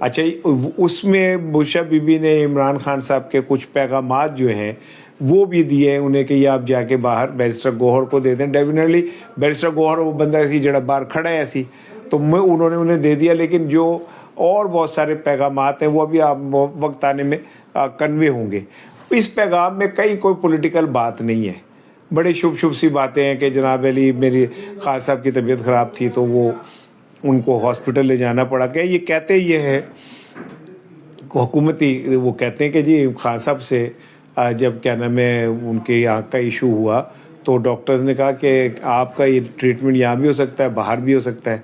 اچھا اس میں بشرا be be نے عمران خان صاحب کے کچھ پیغامات جو ہیں وہ بھی دیے ہیں انہیں کہ یہ آپ جا کے باہر بیرسٹر گوہر کو دے دیں. ڈیفینیٹلی بیرسٹر گوہر وہ بندہ ایسی جڑا باہر کھڑا ہے ایسی تو انہوں نے انہیں دے دیا, لیکن جو اور بہت سارے پیغامات ہیں وہ ابھی آپ وقت آنے میں کنوے ہوں گے. اس پیغام میں کہیں کوئی پولیٹیکل بات نہیں ہے, بڑے شبھ سی باتیں ہیں کہ جناب علی میری خان صاحب کی طبیعت خراب تھی تو وہ ان کو ہاسپٹل لے جانا پڑا. کہ یہ کہتے یہ ہے حکومتی, وہ کہتے ہیں کہ جی خان صاحب سے جب کیا نام ہے ان کے آنکھ کا ایشو ہوا تو ڈاکٹرز نے کہا کہ آپ کا یہ ٹریٹمنٹ یہاں بھی ہو سکتا ہے باہر بھی ہو سکتا ہے.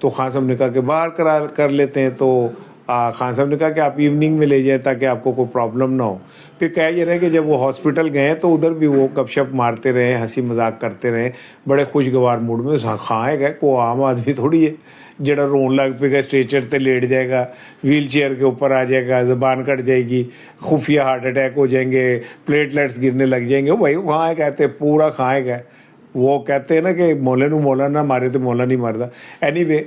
تو خان صاحب نے کہا کہ باہر کر لیتے ہیں. تو خان صاحب نے کہا کہ آپ ایوننگ میں لے جائیں تاکہ آپ کو کوئی پرابلم نہ ہو. پھر کہہ یہ رہے کہ جب وہ ہاسپٹل گئے تو ادھر بھی وہ گپ شپ مارتے رہے, ہنسی مذاق کرتے رہے, بڑے خوشگوار موڈ میں. خان گئے کوئی عام آدمی تھوڑی ہے جڑا رون لگ پے گا, اسٹریچر تے لیٹ جائے گا, ویل چیئر کے اوپر آ جائے گا, زبان کٹ جائے گی, خفیہ ہارٹ اٹیک ہو جائیں گے, پلیٹلیٹس گرنے لگ جائیں گے. بھائی کھائے کہتے پورا کھائے گئے. وہ کہتے ہیں نا کہ مولے نو مولا نہ مارے تو مولا نہیں مارتا. اینی وے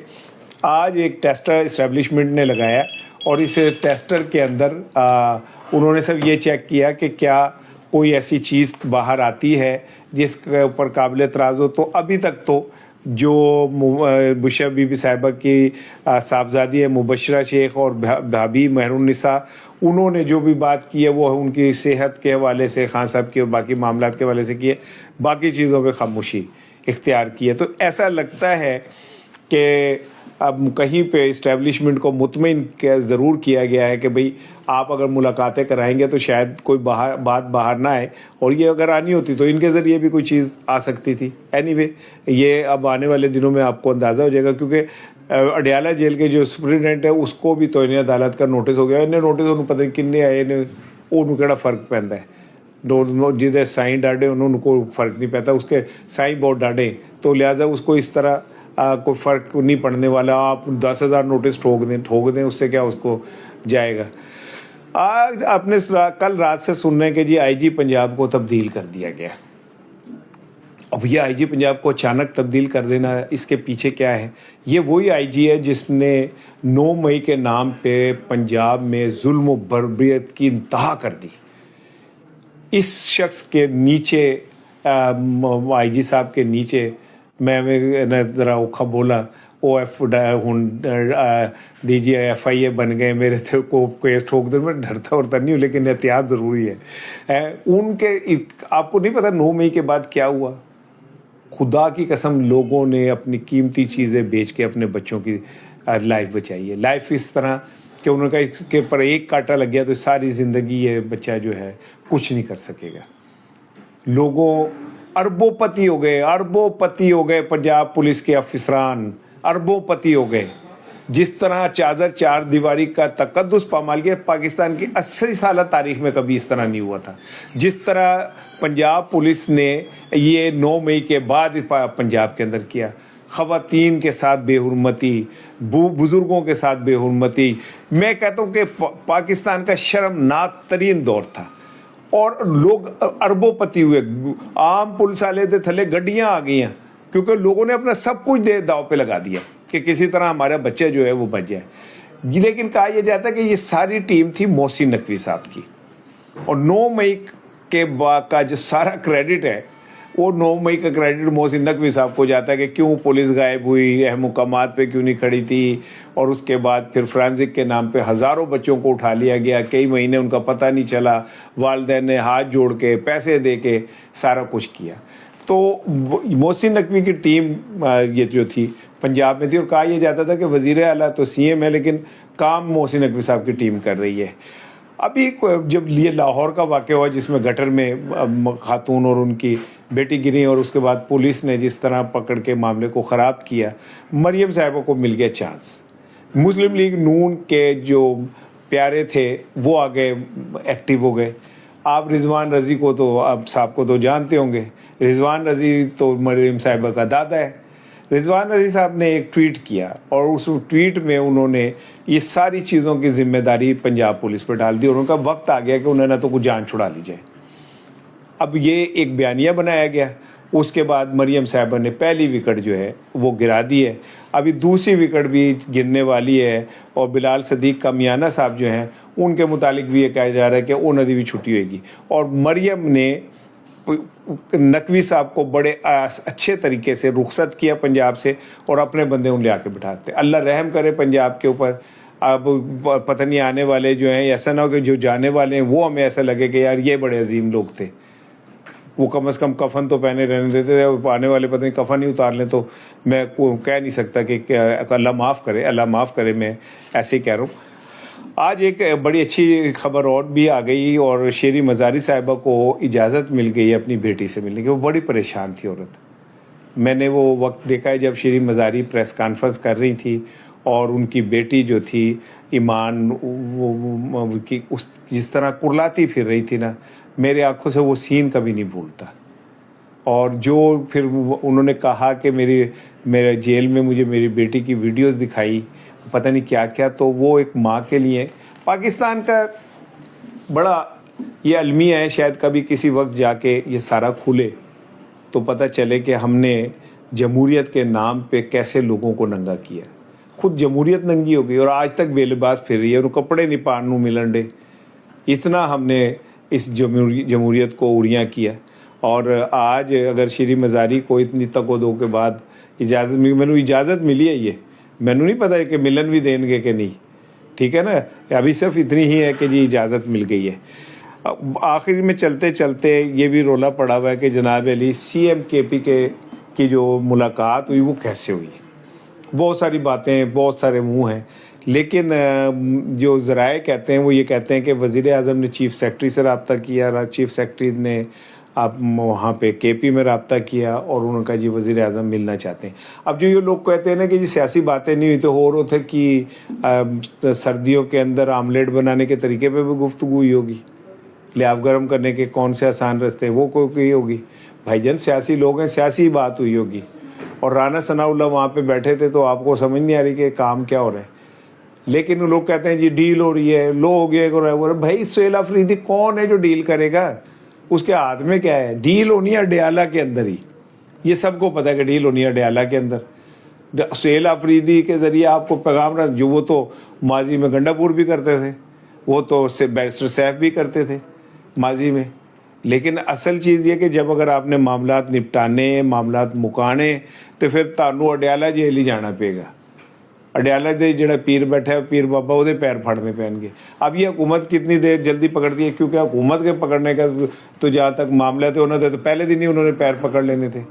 آج ایک ٹیسٹر اسٹیبلشمنٹ نے لگایا اور اس ٹیسٹر کے اندر انہوں نے سب یہ چیک کیا کہ کیا کوئی ایسی چیز باہر آتی ہے جس کے اوپر قابل اعتراض ہو. تو ابھی تک تو جو بشرا بی بی صاحبہ کی صاحبزادی ہے مبشرہ شیخ اور بھابھی مہر النساء, انہوں نے جو بھی بات کی ہے وہ ان کی صحت کے حوالے سے, خان صاحب کے باقی معاملات کے حوالے سے کی ہے, باقی چیزوں پہ خاموشی اختیار کی ہے. تو ایسا لگتا ہے کہ اب کہیں پہ اسٹیبلشمنٹ کو مطمئن ضرور کیا گیا ہے کہ بھئی آپ اگر ملاقاتیں کرائیں گے تو شاید کوئی بات باہر نہ آئے, اور یہ اگر آنی ہوتی تو ان کے ذریعے بھی کوئی چیز آ سکتی تھی. اینی وے یہ اب آنے والے دنوں میں آپ کو اندازہ ہو جائے گا, کیونکہ اڈیالہ جیل کے جو سپرنٹینڈنٹ ہے اس کو بھی توہین عدالت کا نوٹس ہو گیا. انہیں نوٹس انہوں پتہ نہیں کنے آئے, انہوں کیڑا فرق پہنتا ہے, جہاں سائن ڈاڑے انہوں کو فرق نہیں پہتا, اس کے سائن بورڈ ڈاڑے, تو لہٰذا اس کو اس طرح کوئی فرق نہیں پڑنے والا. آپ 10,000 نوٹس ٹھوک دیں اس سے کیا اس کو جائے گا. آج آپ نے کل رات سے سن رہے ہیں کہ جی آئی جی پنجاب کو تبدیل کر دیا گیا. اب یہ آئی جی پنجاب کو اچانک تبدیل کر دینا, اس کے پیچھے کیا ہے؟ یہ وہی آئی جی ہے جس نے 9 مئی کے نام پہ پنجاب میں ظلم و بربریت کی انتہا کر دی. اس شخص کے نیچے آئی جی صاحب کے نیچے میں ذرا اوکھا بولا O F D G F I A بن گئے, میرے تھے کو کیس ٹھوک دیں. میں ڈرتا ورتا نہیں ہوں لیکن احتیاط ضروری ہے. ان کے آپ کو نہیں پتا 9 مئی کے بعد کیا ہوا. خدا کی قسم لوگوں نے اپنی قیمتی چیزیں بیچ کے اپنے بچوں کی لائف بچائی ہے. لائف اس طرح کہ انہوں نے کہا کہ پر ایک کانٹا لگ گیا تو ساری زندگی یہ بچہ جو ہے کچھ نہیں کر سکے گا. لوگوں اربوں پتی ہو گئے پنجاب پولیس کے افسران, اربوں پتی ہو گئے. جس طرح چار دیواری کا تقدس پامال کیا پاکستان کی 80 سالہ تاریخ میں کبھی اس طرح نہیں ہوا تھا. جس طرح پنجاب پولیس نے یہ 9 مئی کے بعد پنجاب کے اندر کیا, خواتین کے ساتھ بے حرمتی, بزرگوں کے ساتھ بے حرمتی. میں کہتا ہوں کہ پاکستان کا شرمناک ترین دور تھا اور لوگ اربوں پتی ہوئے. عام پولیس والے دے تھلے گڈیاں آ گئی ہیں کیونکہ لوگوں نے اپنا سب کچھ داؤ پہ لگا دیا کہ کسی طرح ہمارا بچہ جو ہے وہ بچ جائے. لیکن کہا یہ جاتا ہے کہ یہ ساری ٹیم تھی محسن نقوی صاحب کی, اور 9 مئی کے بعد کا جو سارا کریڈٹ ہے وہ 9 مئی کا کریڈٹ محسن نقوی صاحب کو جاتا ہے کہ کیوں پولیس غائب ہوئی, اہم مقامات پہ کیوں نہیں کھڑی تھی. اور اس کے بعد پھر فرانزک کے نام پہ ہزاروں بچوں کو اٹھا لیا گیا, کئی مہینے ان کا پتہ نہیں چلا, والدین نے ہاتھ جوڑ کے پیسے دے کے سارا کچھ کیا. تو محسن نقوی کی ٹیم یہ جو تھی پنجاب میں تھی, اور کہا یہ جاتا تھا کہ وزیر اعلیٰ تو سی ایم ہے لیکن کام محسن نقوی صاحب کی ٹیم کر رہی ہے. ابھی جب یہ لاہور کا واقعہ ہوا جس میں گٹر میں خاتون اور ان کی بیٹی گری اور اس کے بعد پولیس نے جس طرح پکڑ کے معاملے کو خراب کیا, مریم صاحبہ کو مل گیا چانس. مسلم لیگ نون کے جو پیارے تھے وہ آگے ایکٹیو ہو گئے. آپ رضوان رضی کو تو آپ صاحب کو تو جانتے ہوں گے, رضوان رضی تو مریم صاحبہ کا دادا ہے. رضوان رضی صاحب نے ایک ٹویٹ کیا اور اس ٹویٹ میں انہوں نے یہ ساری چیزوں کی ذمہ داری پنجاب پولیس پہ ڈال دی, اور ان کا وقت آ گیا کہ انہوں نے تو کچھ جان چھڑا لی جائے. اب یہ ایک بیانیہ بنایا گیا اس کے بعد مریم صاحبہ نے پہلی وکٹ جو ہے وہ گرا دی ہے، ابھی دوسری وکٹ بھی گرنے والی ہے، اور بلال صدیق کامیانہ صاحب جو ہیں ان کے متعلق بھی یہ کہا جا رہا ہے کہ انہوں کی بھی چھٹی ہوئے گی، اور مریم نے نقوی صاحب کو بڑے اچھے طریقے سے رخصت کیا پنجاب سے، اور اپنے بندے ان لے آ کے بٹھاتے۔ اللہ رحم کرے پنجاب کے اوپر، اب پتہ نہیں آنے والے جو ہیں، ایسا نہ ہو کہ جو جانے والے ہیں وہ ہمیں ایسا لگے کہ یار یہ بڑے عظیم لوگ تھے، وہ کم از کم کفن تو پہنے رہنے دیتے تھے، آنے والے پتہ نہیں کفن ہی اتار لیں، تو میں کہہ نہیں سکتا کہ اللہ معاف کرے، اللہ معاف کرے، میں ایسے ہی کہہ رہا ہوں۔ آج ایک بڑی اچھی خبر اور بھی آ گئی، اور شیری مزاری صاحبہ کو اجازت مل گئی اپنی بیٹی سے ملنے کی۔ وہ بڑی پریشان تھی عورت، میں نے وہ وقت دیکھا ہے جب شیری مزاری پریس کانفرنس کر رہی تھی، اور ان کی بیٹی جو تھی ایمان جس طرح کرلاتی پھر رہی تھی نا، میرے آنکھوں سے وہ سین کبھی نہیں بھولتا۔ اور جو پھر انہوں نے کہا کہ میرے جیل میں مجھے میری بیٹی کی ویڈیوز دکھائی، پتہ نہیں کیا کیا، تو وہ ایک ماں کے لیے پاکستان کا بڑا یہ المیہ ہے، شاید کبھی کسی وقت جا کے یہ سارا کھلے تو پتہ چلے کہ ہم نے جمہوریت کے نام پہ کیسے لوگوں کو ننگا کیا۔ خود جمہوریت ننگی ہو گئی اور آج تک بے لباس پھر رہی ہے، اور کپڑے نہیں پانوں ملن ڈے، اتنا ہم نے اس جمہوریت کو اڑیاں کیا۔ اور آج اگر شیری مزاری کو اتنی تک و دو کے بعد اجازت ملی، میں نے اجازت ملی ہے، یہ میں نے نہیں پتا کہ ملن بھی دیں گے کہ نہیں، ٹھیک ہے نا، ابھی صرف اتنی ہی ہے کہ جی اجازت مل گئی ہے۔ آخر میں چلتے چلتے یہ بھی رولا پڑا ہوا ہے کہ جناب علی سی ایم کے پی کی جو ملاقات ہوئی وہ کیسے ہوئی، بہت ساری باتیں، بہت سارے منہ ہیں، لیکن جو ذرائع کہتے ہیں وہ یہ کہتے ہیں کہ وزیر اعظم نے چیف سیکرٹری سے رابطہ کیا، چیف سیکرٹری نے آپ وہاں پہ کے پی میں رابطہ کیا، اور انہوں نے کہا جی وزیر اعظم ملنا چاہتے ہیں۔ اب جو یہ لوگ کہتے ہیں نا کہ جی سیاسی باتیں نہیں ہوئی، تو ہو رہے تھے کہ سردیوں کے اندر آملیٹ بنانے کے طریقے پہ بھی گفتگو ہوئی ہوگی، لیاف گرم کرنے کے کون سے آسان رستے وہ کوئی ہوگی، بھائی جان سیاسی لوگ ہیں، سیاسی بات ہوئی ہوگی۔ اور رانا ثناء اللہ وہاں پہ بیٹھے تھے، تو آپ کو سمجھ نہیں آ رہی کہ کام کیا ہو رہا ہے، لیکن وہ لوگ کہتے ہیں جی ڈیل ہو رہی ہے، لوگ یہ ہو رہا ہے۔ بھائی سہیل آفریدی کون ہے جو ڈیل کرے گا؟ اس کے ہاتھ میں کیا ہے؟ ڈیل ہونی ہے اڈیالہ کے اندر ہی، یہ سب کو پتہ ہے کہ ڈیل ہونی ہے اڈیالہ کے اندر۔ سہیل آفریدی کے ذریعے آپ کو پیغام رہا، جو وہ تو ماضی میں گنڈا پور بھی کرتے تھے، وہ تو بیرسٹر سیف بھی کرتے تھے ماضی میں، لیکن اصل چیز یہ کہ جب اگر آپ نے معاملات نپٹانے، معاملات مکانے، تو پھر تانوں اڈیالہ جیل ہی جانا پے گا۔ اڈیالہ دے جڑا پیر بیٹھا ہے پیر بابا، وہ پیر پھڑنے پہن گے۔ اب یہ حکومت کتنی دیر جلدی پکڑتی ہے، کیونکہ حکومت کے پکڑنے کا تو جہاں تک معاملہ تھے انہوں نے تو پہلے دن ہی انہوں نے پیر پکڑ لینے تھے۔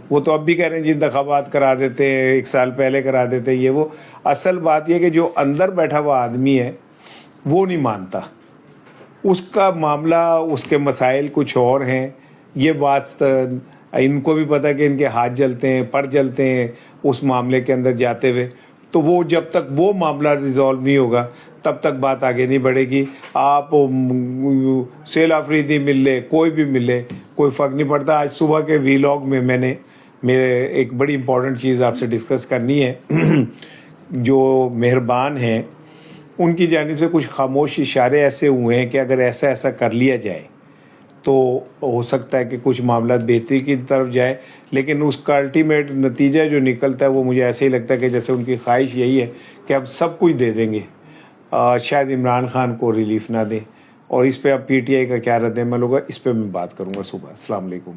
وہ تو اب بھی کہہ رہے ہیں جی انتخابات کرا دیتے، 1 سال پہلے کرا دیتے، یہ وہ۔ اصل بات یہ کہ جو اندر بیٹھا ہوا آدمی ہے وہ نہیں مانتا، اس کا معاملہ، اس کے مسائل کچھ اور ہیں۔ یہ بات ان کو بھی پتہ ہے کہ ان کے ہاتھ جلتے ہیں، پر جلتے ہیں اس معاملے کے اندر جاتے ہوئے، تو وہ جب تک وہ معاملہ ریزالو نہیں ہوگا تب تک بات آگے نہیں بڑھے گی۔ آپ سہیل آفریدی مل لے، کوئی بھی ملے، کوئی فرق نہیں پڑتا۔ آج صبح کے ویلاگ میں میں نے میرے ایک بڑی امپورٹنٹ چیز آپ سے ڈسکس کرنی ہے۔ جو مہربان ہیں ان کی جانب سے کچھ خاموش اشارے ایسے ہوئے ہیں کہ اگر ایسا ایسا کر لیا جائے تو ہو سکتا ہے کہ کچھ معاملات بہتری کی طرف جائے، لیکن اس کا الٹیمیٹ نتیجہ جو نکلتا ہے وہ مجھے ایسے ہی لگتا ہے کہ جیسے ان کی خواہش یہی ہے کہ ہم سب کچھ دے دیں گے، شاید عمران خان کو ریلیف نہ دیں۔ اور اس پہ اب پی ٹی آئی کا کیا رد عمل ہوگا، اس پہ میں بات کروں گا صبح۔ السلام علیکم۔